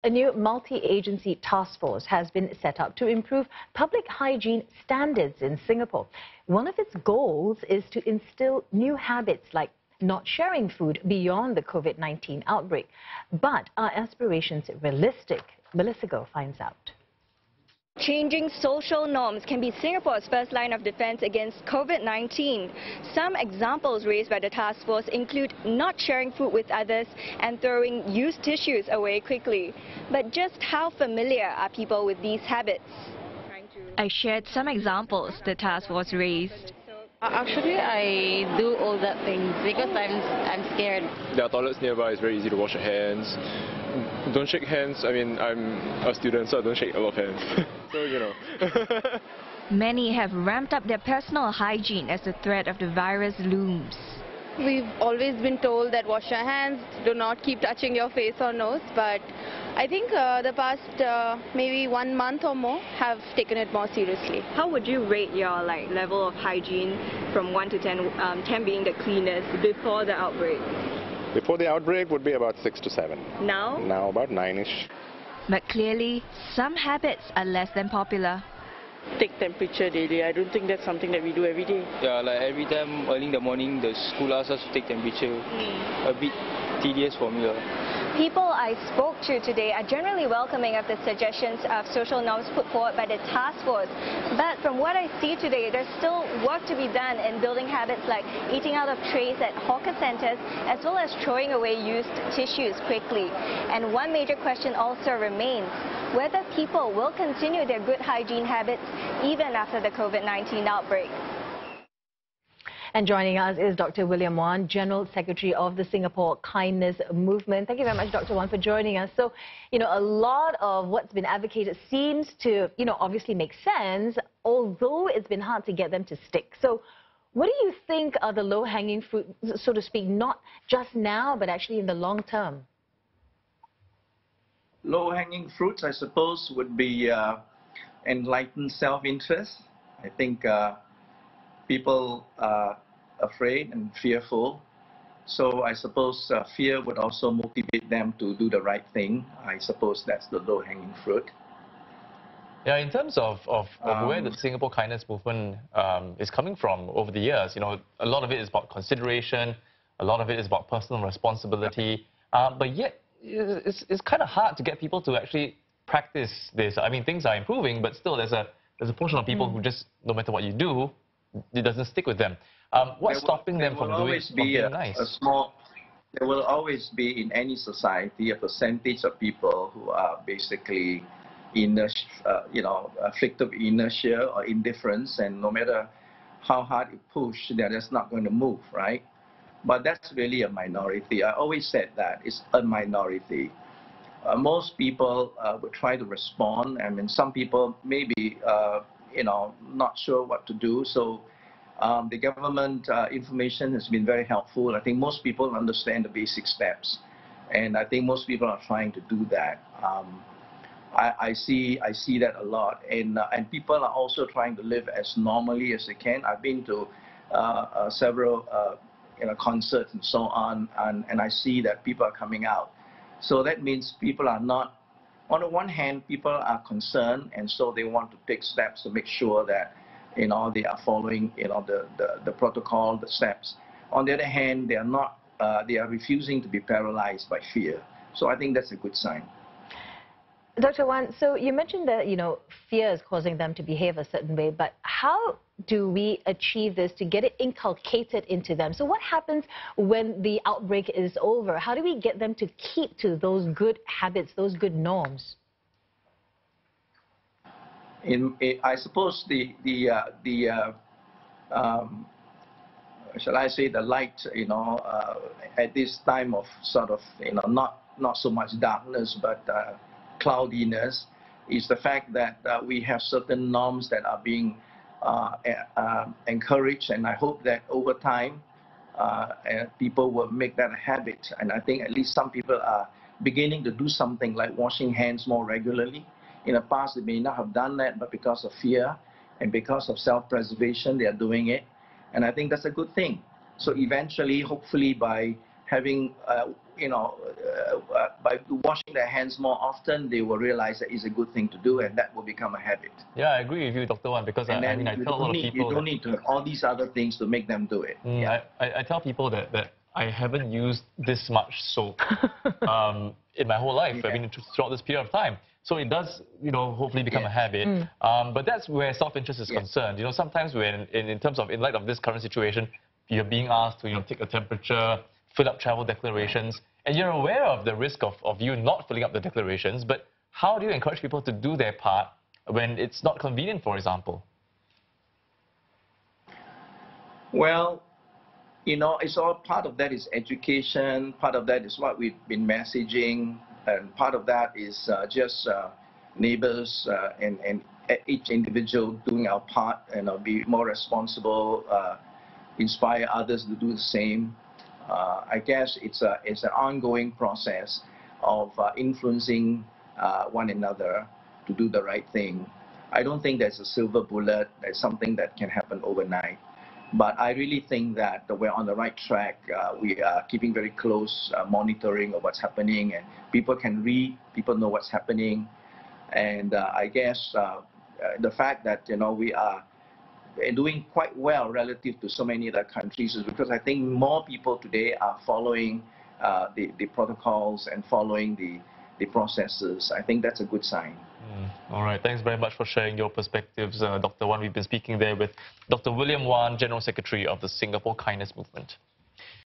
A new multi-agency task force has been set up to improve public hygiene standards in Singapore. One of its goals is to instill new habits like not sharing food beyond the COVID-19 outbreak. But are aspirations realistic? Melissa Goh finds out. Changing social norms can be Singapore's first line of defense against COVID-19. Some examples raised by the task force include not sharing food with others and throwing used tissues away quickly. But just how familiar are people with these habits? I shared some examples the task force raised. Actually, I do all that things because I'm scared. There are toilets nearby. It's very easy to wash your hands. Don't shake hands. I mean, I'm a student, so I don't shake a lot of hands. So, you know. Many have ramped up their personal hygiene as the threat of the virus looms. We've always been told that wash your hands, do not keep touching your face or nose, but I think the past maybe 1 month or more have taken it more seriously. How would you rate your level of hygiene from 1 to 10, 10 being the cleanest before the outbreak? Before the outbreak would be about 6 to 7. Now? Now about 9-ish. But clearly, some habits are less than popular. Take temperature daily. I don't think that's something that we do every day. Yeah, like every time early in the morning, the school asks us to take temperature. A bit tedious for me. People I spoke to today are generally welcoming of the suggestions of social norms put forward by the task force. But from what I see today, there's still work to be done in building habits like eating out of trays at hawker centres, as well as throwing away used tissues quickly. And one major question also remains, whether people will continue their good hygiene habits even after the COVID-19 outbreak. And joining us is Dr. William Wan, General Secretary of the Singapore Kindness Movement. Thank you very much, Dr. Wan, for joining us. So, a lot of what's been advocated seems to, obviously make sense, although it's been hard to get them to stick. So, what do you think are the low-hanging fruit, so to speak, not just now, but actually in the long term? Low-hanging fruits, I suppose, would be enlightened self-interest. I think people are afraid and fearful. So I suppose fear would also motivate them to do the right thing. I suppose that's the low-hanging fruit. Yeah, in terms of where the Singapore Kindness Movement is coming from over the years, a lot of it is about consideration, a lot of it is about personal responsibility, but yet it's kind of hard to get people to actually practice this. I mean, things are improving, but still there's a portion of people who just, no matter what you do, it doesn't stick with them. What's stopping them from being nice? There will always be in any society a percentage of people who are basically afflicted with inertia or indifference, and no matter how hard you push, they're just not going to move, right? But that's really a minority. I always said that it's a minority. Most people would try to respond. I mean, some people maybe not sure what to do. So the government information has been very helpful. I think most people understand the basic steps, and I think most people are trying to do that. I see that a lot, and people are also trying to live as normally as they can. I've been to several concerts and so on, and I see that people are coming out. So that means people are not. On the one hand, people are concerned, and so they want to take steps to make sure that they are following the protocol, the steps. On the other hand, they are not. They are refusing to be paralyzed by fear. So I think that's a good sign. Dr. Wan, so you mentioned that fear is causing them to behave a certain way, but how do we achieve this to get it inculcated into them? So what happens when the outbreak is over? How do we get them to keep to those good habits, those good norms? I suppose shall I say, the light, at this time of sort of, not so much darkness, but cloudiness, is the fact that we have certain norms that are being encouraged, and I hope that over time people will make that a habit. And I think at least some people are beginning to do something like washing hands more regularly. In the past, they may not have done that, but because of fear and because of self-preservation, they are doing it. And I think that's a good thing. So eventually, hopefully, by having by washing their hands more often, they will realize that it's a good thing to do, and that will become a habit. Yeah, I agree with you, Dr. Wan, because I mean, I tell a lot of people you don't need to have all these other things to make them do it. I tell people that I haven't used this much soap in my whole life. I mean, throughout this period of time. So it does, hopefully become a habit. But that's where self-interest is concerned. Sometimes when, in terms of, in light of this current situation, you're being asked to, take a temperature, fill up travel declarations, and you're aware of the risk of you not filling up the declarations, but how do you encourage people to do their part when it's not convenient, for example? Well, it's all part of that is education, part of that is what we've been messaging, and part of that is just neighbors and each individual doing our part and be more responsible, inspire others to do the same. I guess it's an ongoing process of influencing one another to do the right thing. I don't think there's a silver bullet. There's something that can happen overnight. But I really think that we're on the right track. We are keeping very close monitoring of what's happening, and people can read, people know what's happening. And I guess the fact that we are doing quite well relative to so many other countries is because I think more people today are following the protocols and following the processes. I think that's a good sign. All right. Thanks very much for sharing your perspectives, Dr. Wan. We've been speaking there with Dr. William Wan, General Secretary of the Singapore Kindness Movement.